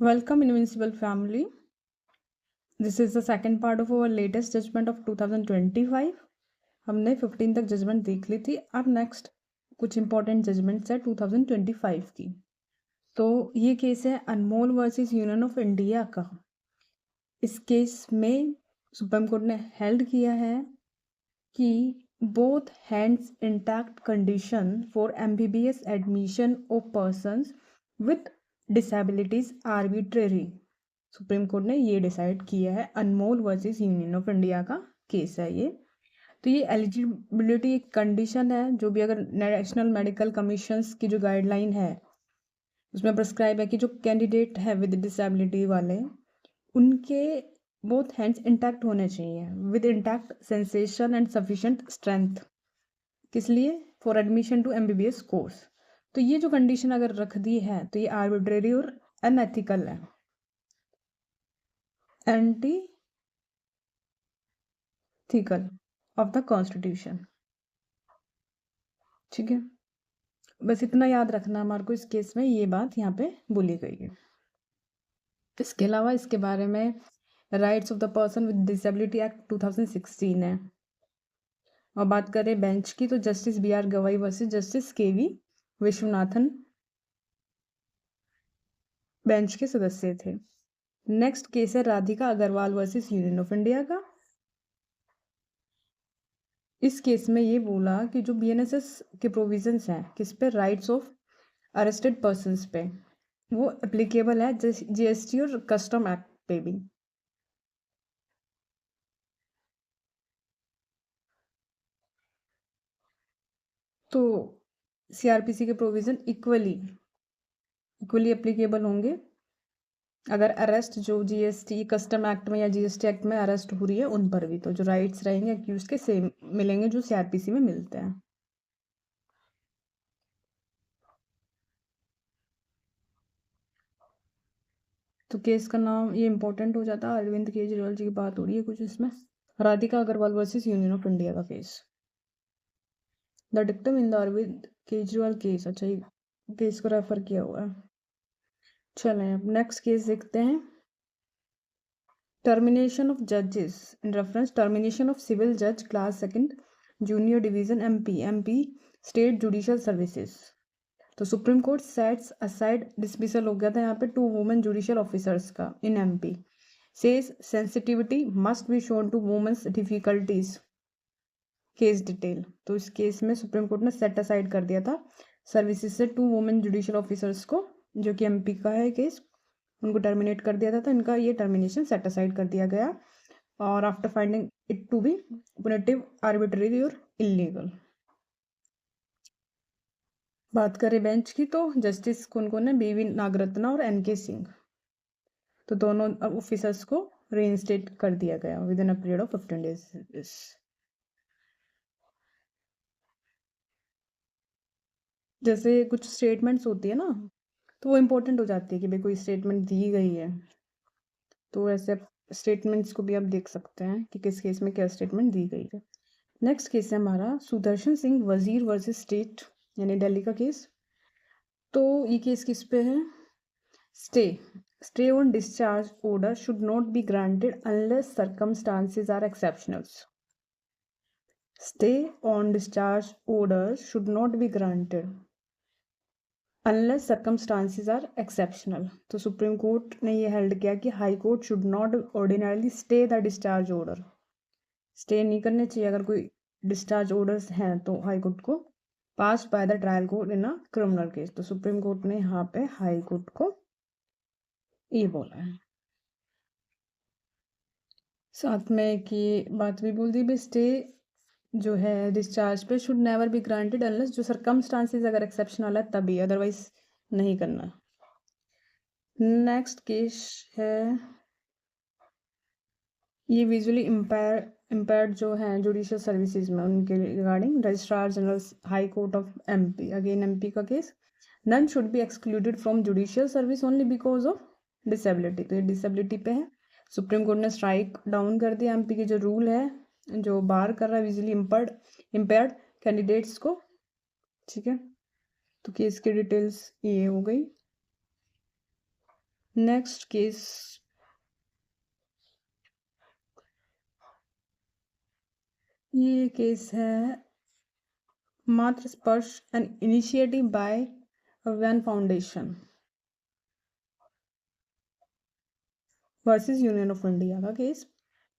Welcome, Invincible family. This is the second part of our latest judgment of 2025. हमने 15 तक judgement देख ली थी. अब नेक्स्ट कुछ इंपॉर्टेंट जजमेंट्स है 2025 की. तो ये केस है अनमोल वर्सेस यूनियन ऑफ इंडिया का. इस केस में सुप्रीम कोर्ट ने हेल्ड किया है कि both hands intact condition for MBBS admission of persons with disabilities arbitrary. Supreme court ने ये डिसाइड किया है. अनमोल वर्सेस यूनियन ऑफ इंडिया का केस है ये. तो ये एलिजिबिलिटी एक कंडीशन है जो भी अगर नेशनल मेडिकल कमीशंस की जो गाइडलाइन है उसमें प्रिस्क्राइब है कि जो कैंडिडेट है विद डिसेबिलिटी वाले उनके बोथ हैंड्स इंटैक्ट होने चाहिए with intact sensation and sufficient strength. किस लिए? For admission to MBBS course. तो ये जो कंडीशन अगर रख दी है तो ये आर्बिट्रेरी और अनएथिकल है, anti thecal of the constitution. ठीक है, बस इतना याद रखना हमारे को. इस केस में ये बात यहाँ पे बोली गई है. इसके अलावा इसके बारे में rights of the person with disability act 2016 है. और बात करें बेंच की तो justice BR Gavai versus justice KV Viswanathan bench के सदस्य थे. नेक्स्ट केस है Radhika Agarwal versus union of India का. इस केस में ये बोला कि जो BNSS के प्रोविजंस हैं किस पे, राइट्स ऑफ अरेस्टेड पर्सन्स पे, वो एप्लीकेबल है GST और कस्टम एक्ट पे भी. तो CRPC के प्रोविजन इक्वली एप्लीकेबल होंगे अगर अरेस्ट जो GST कस्टम एक्ट में या GST एक्ट में अरेस्ट हो रही है उन पर भी. तो जो राइट्स रहेंगे अक्यूज के सेम मिलेंगे जो CRPC में मिलते हैं. तो केस का नाम ये इंपॉर्टेंट हो जाता है. अरविंद केजरीवाल जी की बात हो रही है कुछ इसमें. Radhika Agarwal versus union of India का case. The dictum in the Arvind Kejriwal case. अच्छा, ये केस को रेफर किया हुआ है. चलें अब नेक्स्ट केस देखते हैं. टर्मिनेशन ऑफ जजेस in reference termination of civil जज class second junior division MP state judicial services. तो supreme court sets aside dismissal हो गया था यहाँ पे 2 वुमेन जुडिशियल ऑफिसर्स का in MP. Says sensitivity must be shown to women's difficulties case detail. तो इस केस में सुप्रीम कोर्ट ने सेट असाइड कर दिया था सर्विसेज से 2 वुमेन जुडिशियल ऑफिसर्स को, जो कि MP का है केस, उनको टर्मिनेट कर दिया था. तो इनका ये टर्मिनेशन सेट असाइड कर दिया गया और after finding it to be punitive, arbitrary और इलीगल. बात करें बेंच की तो जस्टिस कौन है? BV नागरत्ना और NK सिंह. तो दोनों ऑफिसर्स को रीइंस्टेट कर दिया गया with in a period of 15 days. जैसे कुछ स्टेटमेंट्स होती है ना, तो वो इम्पोर्टेंट हो जाती है कि भाई कोई स्टेटमेंट दी गई है. तो ऐसे स्टेटमेंट्स को भी आप देख सकते हैं कि किस केस में क्या स्टेटमेंट दी गई है. नेक्स्ट केस है हमारा सुदर्शन सिंह वजीर वर्सेस स्टेट यानी दिल्ली का केस. तो ये केस किस पे है? Stay on discharge order should not be granted unless circumstances are exceptional. Stay on discharge order should not be granted unless circumstances are exceptional. तो सुप्रीम कोर्ट ने ये हेल्ड किया कि high court should not ordinarily stay the discharge order. Stay नहीं करने चाहिए अगर कोई डिस्चार्ज ऑर्डर्स हैं तो हाई कोर्ट को pass by the trial court in a criminal case. तो सुप्रीम कोर्ट ने यहाँ पे हाई कोर्ट को ये बोला है. साथ में कि बात भी बोल दी भी स्टे जो है डिस्चार्ज पे should never be granted unless जो सर्कमस्टांसेस अगर एक्सेप्शनल है तभी, अदरवाइज नहीं करना. नेक्स्ट केस है ये विजुअली इम्पेयर्ड जो हैं जुडिशियल सर्विसेज में उनके regarding registrar general high court of MP. Again MP का case. None should be excluded from judicial service only because of disability. तो ये डिसेबिलिटी पे है. सुप्रीम कोर्ट ने स्ट्राइक डाउन कर दिया MP के जो रूल है जो बार कर रहा है विजुअली इम्पेयर्ड कैंडिडेट्स को. ठीक है, तो केस की डिटेल्स ये हो गई. नेक्स्ट केस ये केस है Matru Sparsh an initiative by वैन foundation versus union of India का केस।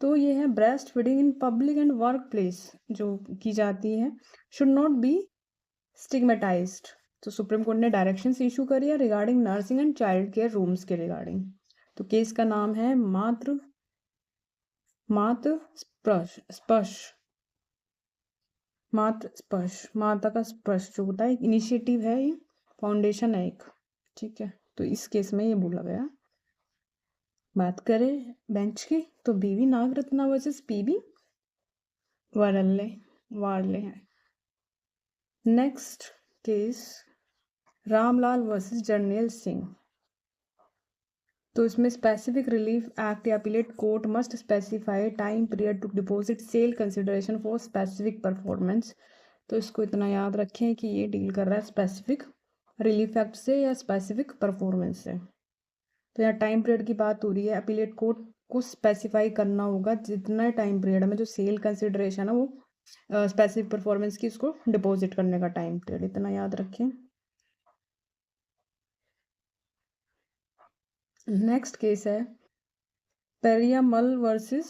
तो ये है breast feeding in public and work place जो की जाती है शुड नॉट बी स्टिग्मेटाइज्ड। तो सुप्रीम कोर्ट ने डायरेक्शंस इशू करी है regarding nursing and child care rooms के रिगार्डिंग। तो केस का नाम है मात्र स्पर्श मात्र स्पर्श माता का स्पर्श जो होता है एक इनिशिएटिव है, ये फाउंडेशन है एक। ठीक है, तो इस केस में ये बोला गया। बात करें बेंच की तो बीवी नागरत्ना वर्सेस पीबी वार्ले है। Next case Ramlal versus Jarnail Singh. तो इसमें स्पेसिफिक रिलीफ एक्ट या appellate court must specify time period to deposit sale consideration for specific performance. तो इसको इतना याद रखें कि ये डील कर रहा है स्पेसिफिक रिलीफ एक्ट से या स्पेसिफिक परफॉर्मेंस से। तो यहाँ टाइम पीरियड की बात हो रही है, अपीलेट कोर्ट को स्पेसिफाई करना होगा जितना टाइम पीरियड में जो सेल कंसिडरेशन है वो स्पेसिफिक परफॉर्मेंस की उसको डिपॉजिट करने का टाइम पीरियड, इतना याद रखें। नेक्स्ट केस है पेरियामल वर्सेस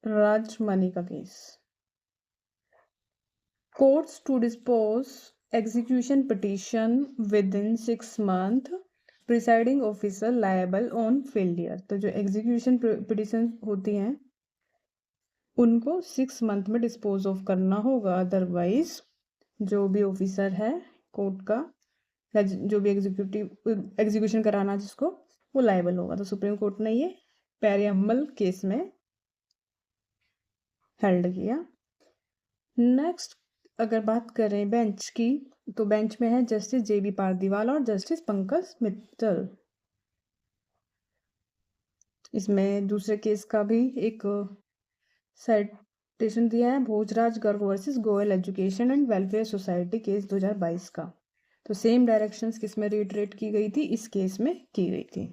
राजमनी का case. Courts to dispose execution petition within 6 months presiding officer liable on failure. तो जो एग्जीक्यूशन पिटीशन होती हैं उनको 6 month में डिस्पोज ऑफ करना होगा, अदरवाइज जो भी ऑफिसर है कोर्ट का या जो भी एग्जीक्यूशन कराना जिसको वो लायबल होगा। तो सुप्रीम कोर्ट ने ये पेरियामल केस में हेल्ड किया। नेक्स्ट अगर बात करें बेंच की तो बेंच में है जस्टिस JB पारदीवाल और जस्टिस पंकज मित्तल। इसमें दूसरे केस का भी एक साइटेशन दिया है Bhojraj Garg versus Goyal education and welfare society case 2022 का। तो सेम डायरेक्शंस किसमें रिटरेट की गई थी, इस केस में की गई थी।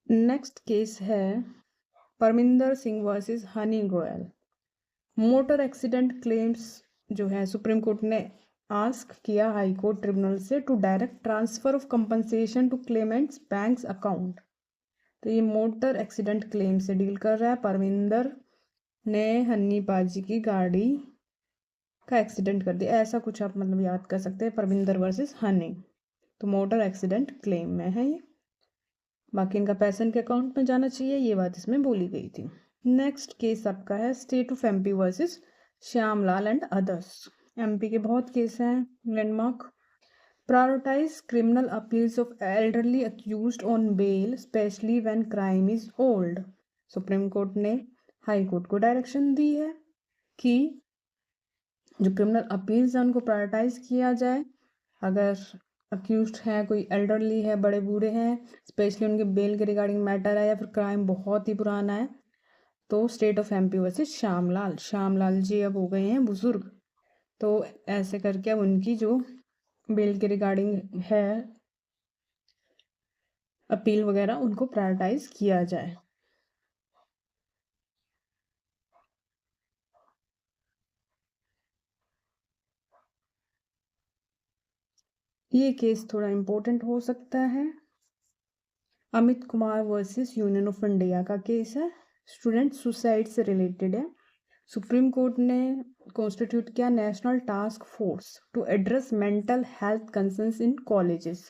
नेक्स्ट केस है Parminder Singh versus Honey Goyal. Motor accident claims जो है सुप्रीम कोर्ट ने आस्क किया हाई कोर्ट ट्रिब्यूनल से to direct transfer of compensation to claimants banks account. तो ये मोटर एक्सीडेंट क्लेम से डील कर रहा है। परमिंदर ने हन्नी पाजी की गाड़ी का एक्सीडेंट कर दिया, ऐसा कुछ आप मतलब याद कर सकते हैं परमिंदर वर्सेस हनी। तो मोटर एक्सीडेंट क्लेम में है ये, बाकी इनका पैसा इनके अकाउंट में जाना चाहिए, ये बात इसमें बोली गई थी। नेक्स्ट केस आपका है state of MP versus Shyamlal and others. MP के बहुत केस हैं landmark. Prioritize criminal appeals of elderly accused on bail specially when crime is old. Supreme court ने हाई कोर्ट को डायरेक्शन दी है कि जो क्रिमिनल अपील्स हैं उनको प्रायोरिटाइज किया जाए। अगर अक्यूज्ड हैं, कोई एल्डरली है, बड़े बूढ़े हैं, स्पेशली उनके बेल के रिगार्डिंग मैटर है या फिर क्राइम बहुत ही पुराना है, तो State of MP versus Shyamlal ji अब हो गए हैं बुजुर्ग, तो ऐसे करके अब उनकी जो बेल के रिगार्डिंग है अपील वगैरह उनको प्रायोरिटाइज किया जाए। ये केस थोड़ा इम्पोर्टेंट हो सकता है। Amit Kumar versus union of India का केस है, स्टूडेंट सुसाइड से रिलेटेड है। सुप्रीम कोर्ट ने कॉन्स्टिट्यूट किया national task force to address mental health concerns in colleges.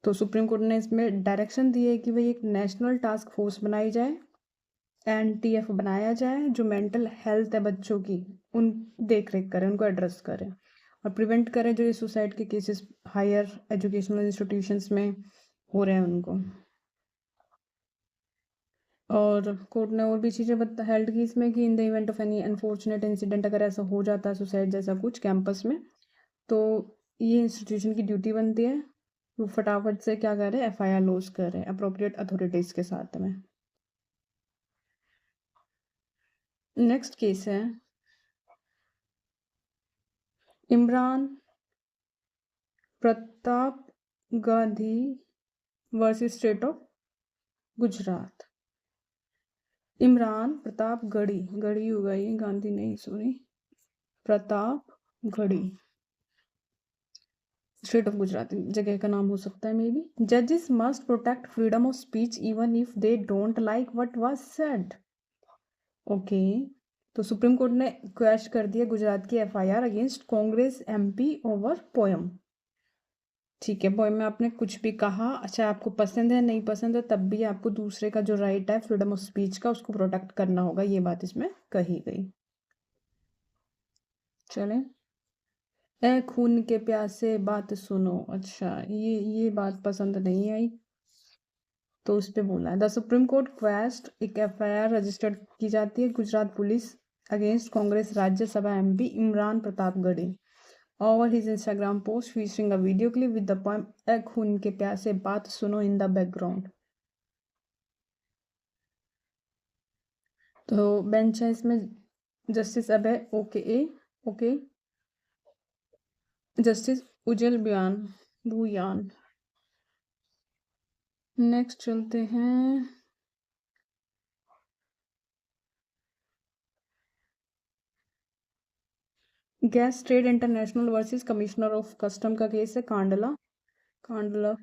तो सुप्रीम कोर्ट ने इसमें डायरेक्शन दी है कि भाई एक नेशनल टास्क फोर्स बनाई जाए, NTF बनाया जाए, जो मेंटल हेल्थ है बच्चों की उन देख रेख करें, उनको एड्रेस करें और प्रिवेंट करें जो ये सुसाइड के केसेस हायर एजुकेशनल इंस्टीट्यूशंस में हो रहे हैं उनको। और कोर्ट ने और भी चीज़ें हेल्ड की इसमें कि in the event of any unfortunate incident, अगर ऐसा हो जाता है सुसाइड जैसा कुछ कैंपस में, तो ये इंस्टीट्यूशन की ड्यूटी बनती है वो फटाफट से क्या करें, FIR लॉज करें अप्रोप्रिएट अथॉरिटीज़ के साथ में। नेक्स्ट केस है Imran Pratap Gandhi versus state of Gujarat. Imran Pratap Garhi, Garhi होगा ये, गांधी नहीं, sorry, Pratap Garhi, State of Gujarat जगह का नाम हो सकता है मे बी। जजेस must protect freedom of speech even if they don't like what was said. Okay, तो सुप्रीम कोर्ट ने क्वैश कर दिया गुजरात की FIR against Congress MP over poem. ठीक है, पोयम में आपने कुछ भी कहा, अच्छा आपको पसंद है नहीं पसंद है, तब भी आपको दूसरे का जो राइट है फ्रीडम ऑफ स्पीच का उसको प्रोटेक्ट करना होगा, ये बात इसमें कही गई। चलें, ए खून के प्यासे बात सुनो, अच्छा ये बात पसंद नहीं आई तो उस पर बोला है। द सुप्रीम कोर्ट क्वेस्ट एक एफआईआर रजिस्टर्ड की जाती है Gujarat police against Congress Rajya Sabha MP Imran Pratap Garhi over his Instagram post featuring a video clip with the poem ए खून के प्यासे बात सुनो इन द बैकग्राउंड। तो बेंच है इसमें justice Abhay Oka, justice Ujjal Bhuyan. Next चलते हैं gas trade international versus commissioner of custom का केस है कांडला।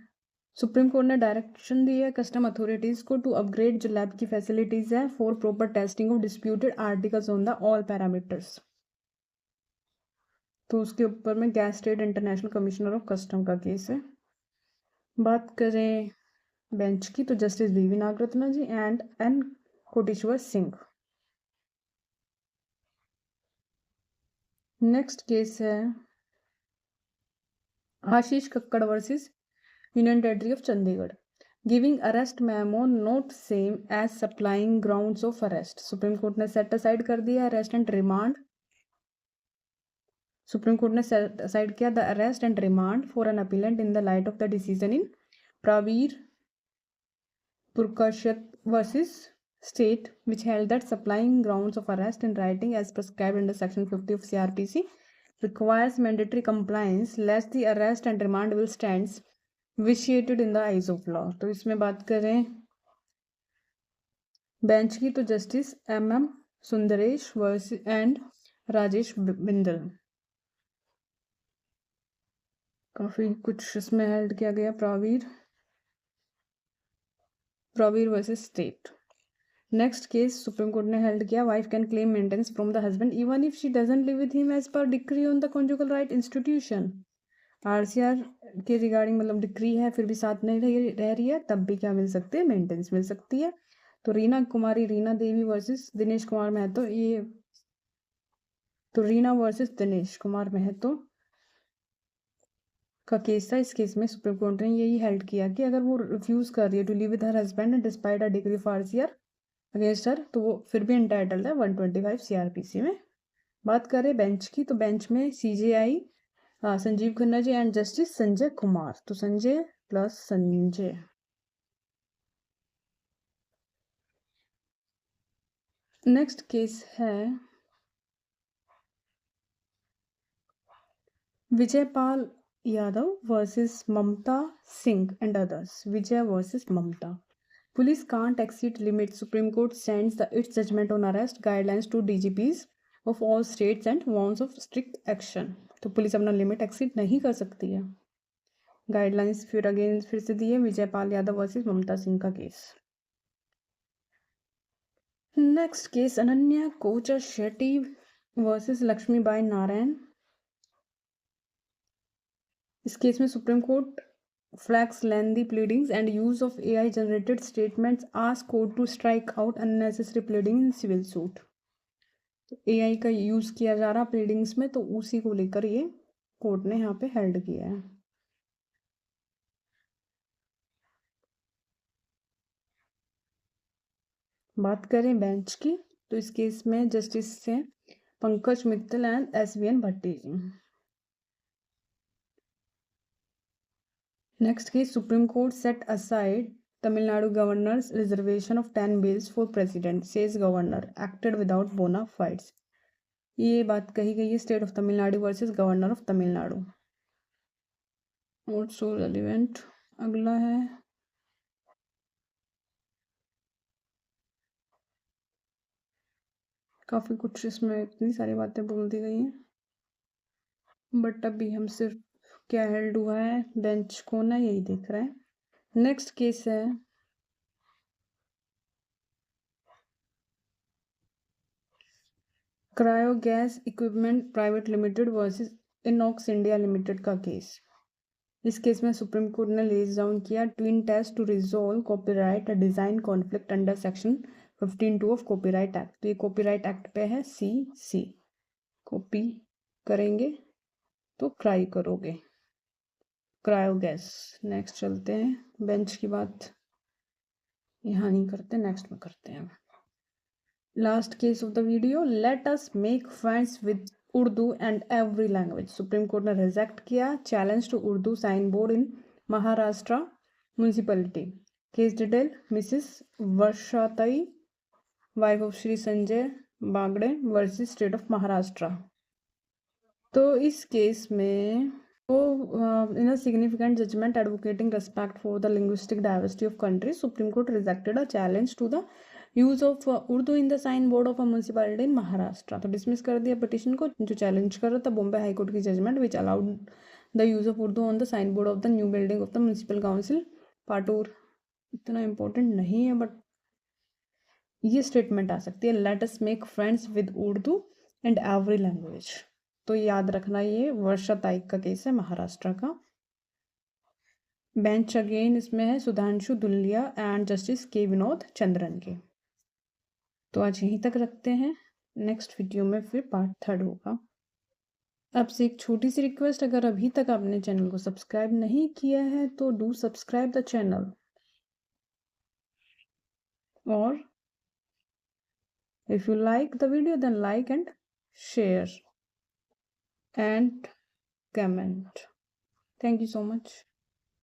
सुप्रीम कोर्ट ने डायरेक्शन दी है कस्टम अथॉरिटीज को टू अपग्रेड जो लैब की फैसिलिटीज है for proper testing of disputed articles on the all parameters. तो उसके ऊपर में Gas trade International Commissioner of custom का केस है। बात करें बेंच की तो Justice B V Nagarathna ji and N Koteswar Singh. Next case है Ashish Kakkar versus Union Territory of Chandigarh. Giving arrest memo not same as supplying grounds of arrest. Supreme court ने सेट असाइड कर दिया arrest and remand. Supreme court ने सेट असाइड किया the arrest and remand for an appellant in the light of the decision in Prabir Purkayastha versus state which held that supplying grounds of arrest in writing as prescribed under section 50 of CRPC requires mandatory compliance lest the arrest and remand will stand vitiated in the eyes of law। तो इसमें बात करें bench की तो justice MM Sundaresh versus and Rajesh Bindal. काफी कुछ इसमें held किया गया Praveer versus state. Next case supreme court ने हेल्ड किया wife can claim maintenance from the husband even if she doesn't live with him as per decree on the conjugal right institution. RCR के regarding मतलब decree है फिर भी साथ नहीं रह रही है तब भी क्या मिल सकती है, मेंटेनेंस मिल सकती है। तो रीना देवी वर्सेस दिनेश कुमार महतो, ये तो रीना वर्सेस दिनेश कुमार महतो का केस था। इस केस में सुप्रीम कोर्ट ने यही हेल्ड किया कि अगर वो रिफ्यूज कर रही है to live with her husband despite a decree of RCR against her तो वो फिर भी एंटाइटल्ड है 125 CRPC में। बात करें बेंच की तो बेंच में CJI Sanjiv Khanna ji and Justice Sanjay Kumar. तो Sanjay plus Sanjay. Next case है Vijaypal Yadav versus Mamata Singh and others. Vijay versus Mamata. Police can't exceed limits. Supreme Court sends its judgment on arrest guidelines to DGPs of all states and warns of strict action. तो police अपना limit exceed नहीं कर सकती है। Guidelines फिर से दी है विजयपाल यादव वर्सेस ममता सिंह का case. Next case Ananya Kochar Shetty versus Laxmibai Narayan. इस केस में supreme court flags lengthy pleadings and use of AI generated statements ask court to strike out unnecessary pleading in civil suit। तो AI का यूज किया जा रहा प्लीडिंग्स में तो उसी को लेकर ये कोर्ट ने यहाँ पे हेल्ड किया है। बात करें बेंच की तो इस केस में जस्टिस से Pankaj Mittal and SVN Bhatti ji. Next case supreme court set aside Tamil Nadu governor's reservation of 10 bills for president says governor acted without bona fides. ये बात कही गई है state of Tamil Nadu versus governor of Tamil Nadu. Also relevant. अगला है काफ़ी कुछ, इसमें इतनी सारी बातें बोल दी गई हैं, बट अभी हम सिर्फ क्या हेल्ड हुआ है, बेंच कौन है यही देख रहे हैं। नेक्स्ट केस है Cryogas equipment private limited versus Inox India limited का केस। इस केस में सुप्रीम कोर्ट ने लेज डाउन किया twin test to resolve copyright design conflict under section 15(2) of copyright act. तो ये कॉपीराइट एक्ट पे है सी। कॉपी करेंगे तो क्राई करोगे, क्रायोगैस। नेक्स्ट चलते हैं, बेंच की बात यहाँ नहीं करते, नेक्स्ट में करते हैं। Last case of the video, let us make friends with Urdu and every language. Supreme court ने रिजेक्ट किया challenge to Urdu sign board in Maharashtra municipality. Case detail, Mrs Varshatai wife of Shri Sanjay Bagade versus state of Maharashtra. तो इस case में in a significant judgment advocating respect for the linguistic diversity of countries, Supreme Court rejected a challenge to the use of Urdu in the sign board of a municipality in Maharashtra। तो dismiss कर दिया petition को जो challenge कर रहा था Bombay High Court की judgement which allowed the use of Urdu on the sign board of the new building of the municipal council Patur. इतना इंपॉर्टेंट नहीं है बट ये स्टेटमेंट आ सकती है, late us make friends with Urdu and every language. तो याद रखना ये वर्षा ताइक का केस है महाराष्ट्र का। बेंच अगेन इसमें है सुधांशु दुल्लिया एंड जस्टिस के विनोद चंद्रन के। तो आज यहीं तक रखते हैं, नेक्स्ट वीडियो में फिर पार्ट 3 होगा। आपसे एक छोटी सी रिक्वेस्ट, अगर अभी तक आपने चैनल को सब्सक्राइब नहीं किया है तो डू सब्सक्राइब द चैनल, और if you like the video then like and share and comment. Thank you so much.